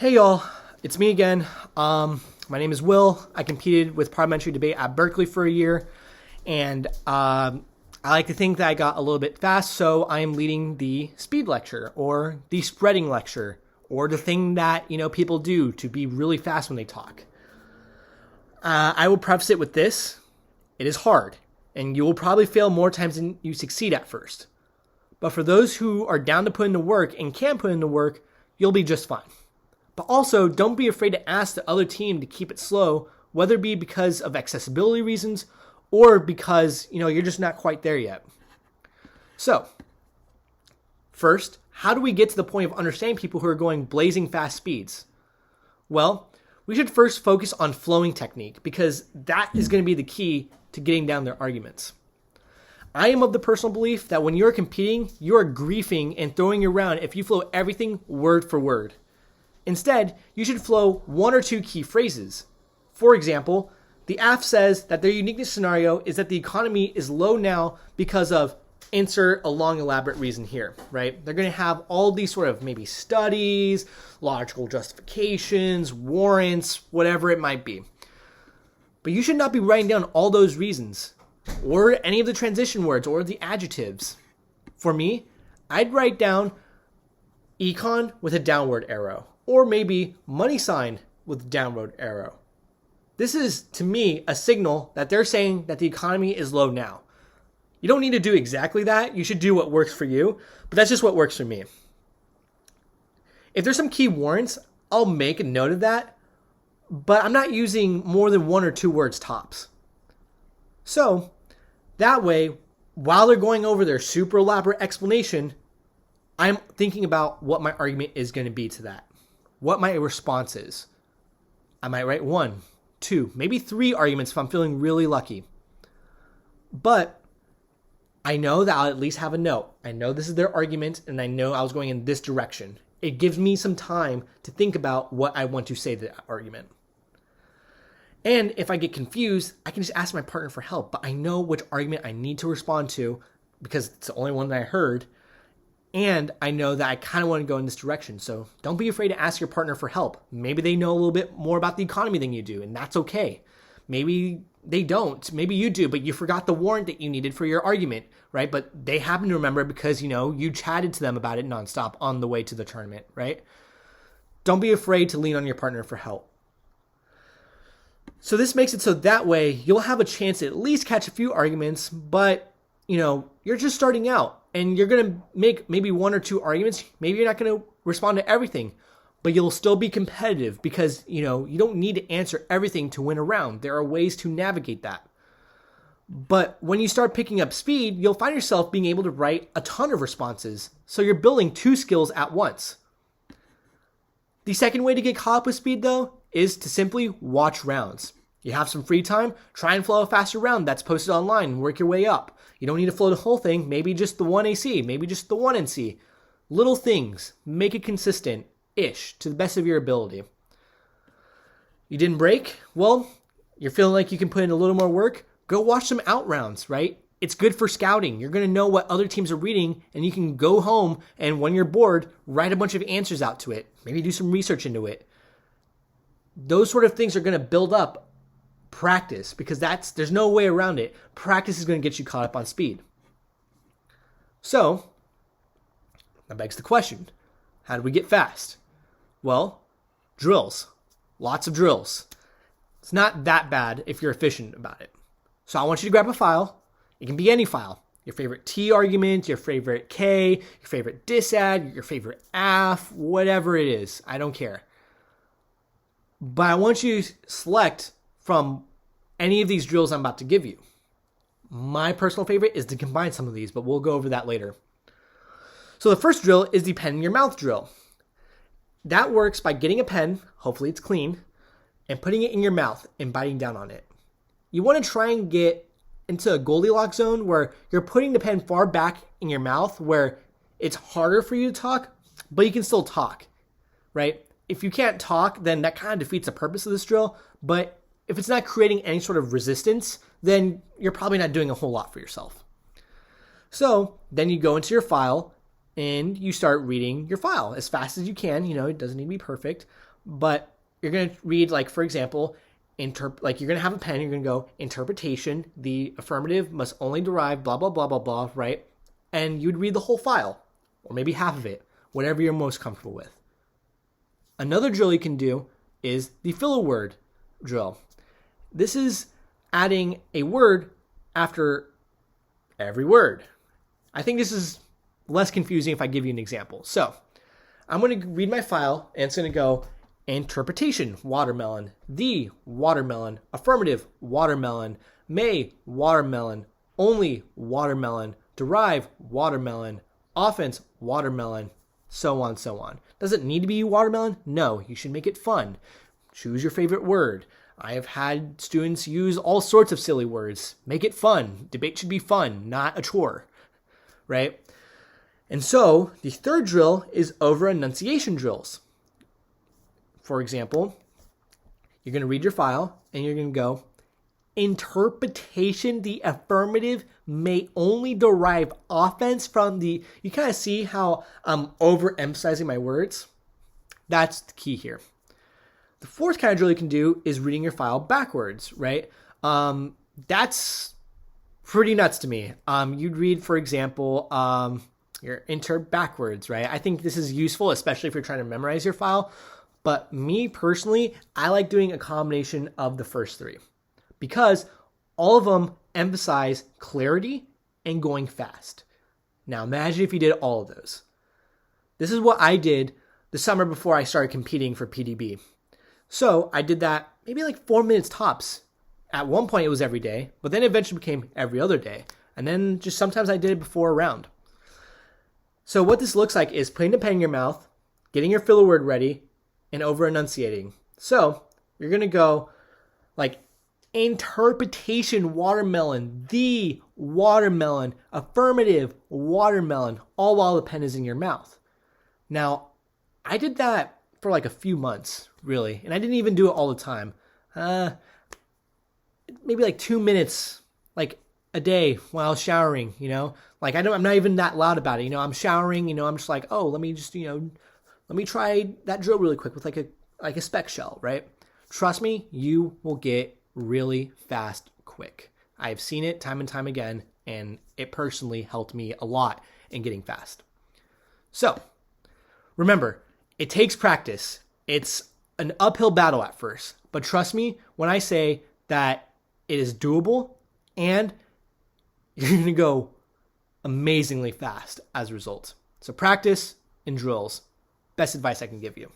Hey y'all, it's me again. My name is Will. I competed with parliamentary debate at Berkeley for a year, and I like to think that I got a little bit fast, so I am leading the speed lecture, or the spreading lecture, or the thing that people do to be really fast when they talk. I will preface it with this: it is hard, and you will probably fail more times than you succeed at first. But for those who are down to put in the work and can put in the work, you'll be just fine. But also, don't be afraid to ask the other team to keep it slow, whether it be because of accessibility reasons or because, you're just not quite there yet. So, first, how do we get to the point of understanding people who are going blazing fast speeds? Well, we should first focus on flowing technique because that is going to be the key to getting down their arguments. I am of the personal belief that when you're competing, you are griefing and throwing around if you flow everything word for word. Instead, you should flow one or two key phrases. For example, the AF says that their uniqueness scenario is that the economy is low now because of insert a long elaborate reason here, right? They're going to have all these sort of maybe studies, logical justifications, warrants, whatever it might be. But you should not be writing down all those reasons or any of the transition words or the adjectives. For me, I'd write down econ with a downward arrow, or maybe money sign with downward arrow. This is, to me, a signal that they're saying that the economy is low now. You don't need to do exactly that. You should do what works for you, but that's just what works for me. If there's some key warrants, I'll make a note of that, but I'm not using more than one or two words tops. So, that way, while they're going over their super elaborate explanation, I'm thinking about what my argument is going to be to that. What my response is. I might write 1, 2, maybe 3 arguments if I'm feeling really lucky. But I know that I'll at least have a note. I know this is their argument, and I know I was going in this direction. It gives me some time to think about what I want to say to that argument. And if I get confused, I can just ask my partner for help. But I know which argument I need to respond to because it's the only one that I heard. And I know that I kind of want to go in this direction. So don't be afraid to ask your partner for help. Maybe they know a little bit more about the economy than you do, and that's okay. Maybe they don't. Maybe you do, but you forgot the warrant that you needed for your argument, right? But they happen to remember because, you chatted to them about it nonstop on the way to the tournament, right? Don't be afraid to lean on your partner for help. So this makes it so that way you'll have a chance to at least catch a few arguments, but, you're just starting out. And you're going to make maybe 1 or 2 arguments. Maybe you're not going to respond to everything, but you'll still be competitive because, you don't need to answer everything to win a round. There are ways to navigate that. But when you start picking up speed, you'll find yourself being able to write a ton of responses. So you're building 2 skills at once. The second way to get caught up with speed, though, is to simply watch rounds. You have some free time, try and flow a faster round that's posted online and work your way up. You don't need to flow the whole thing, maybe just the 1 AC, maybe just the 1 NC. Little things, make it consistent-ish to the best of your ability. You didn't break? Well, you're feeling like you can put in a little more work? Go watch some out rounds, right? It's good for scouting. You're going to know what other teams are reading, and you can go home and when you're bored, write a bunch of answers out to it. Maybe do some research into it. Those sort of things are going to build up practice because there's no way around it. Practice is going to get you caught up on speed. So, that begs the question, how do we get fast? Well, drills. Lots of drills. It's not that bad if you're efficient about it. So I want you to grab a file. It can be any file. Your favorite T argument, your favorite K, your favorite disad, your favorite AF, whatever it is. I don't care. But I want you to select from any of these drills I'm about to give you. My personal favorite is to combine some of these, but we'll go over that later. So the first drill is the pen in your mouth drill. That works by getting a pen, hopefully it's clean, and putting it in your mouth and biting down on it. You want to try and get into a Goldilocks zone where you're putting the pen far back in your mouth where it's harder for you to talk, but you can still talk, right? If you can't talk, then that kind of defeats the purpose of this drill, but if it's not creating any sort of resistance, then you're probably not doing a whole lot for yourself. So then you go into your file and you start reading your file as fast as you can. It doesn't need to be perfect, but you're going to read, like, for example, like you're going to have a pen, you're going to go interpretation, the affirmative must only derive blah, blah, blah, blah, blah, right? And you'd read the whole file, or maybe half of it, whatever you're most comfortable with. Another drill you can do is the filler word drill. This is adding a word after every word. I think this is less confusing if I give you an example. So I'm going to read my file, and it's going to go interpretation, watermelon, the watermelon, affirmative, watermelon, may, watermelon, only, watermelon, derive, watermelon, offense, watermelon, so on, so on. Does it need to be watermelon? No, you should make it fun. Choose your favorite word. I have had students use all sorts of silly words. Make it fun. Debate should be fun, not a chore, right? And so the third drill is over enunciation drills. For example, you're going to read your file and you're going to go, interpretation, the affirmative may only derive offense from the, you kind of see how I'm overemphasizing my words? That's the key here. The fourth kind of drill you can do is reading your file backwards, right? That's pretty nuts to me. You'd read, for example, your enter backwards, right? I think this is useful, especially if you're trying to memorize your file. But me personally, I like doing a combination of the first three because all of them emphasize clarity and going fast. Now imagine if you did all of those. This is what I did the summer before I started competing for PDB. So I did that maybe like 4 minutes tops. At one point it was every day, but then it eventually became every other day. And then just sometimes I did it before a round. So what this looks like is putting the pen in your mouth, getting your filler word ready, and over enunciating. So you're going to go like interpretation, watermelon, the watermelon, affirmative, watermelon, all while the pen is in your mouth. Now, I did that for like a few months, really, and I didn't even do it all the time. Maybe like 2 minutes, like a day while I was showering, like I'm not even that loud about it. I'm showering, I'm just like, oh, let me just, let me try that drill really quick with like a spec shell, right? Trust me, you will get really fast quick. I've seen it time and time again, and it personally helped me a lot in getting fast. So remember, it takes practice. It's an uphill battle at first, but trust me when I say that it is doable and you're going to go amazingly fast as a result. So practice and drills. Best advice I can give you.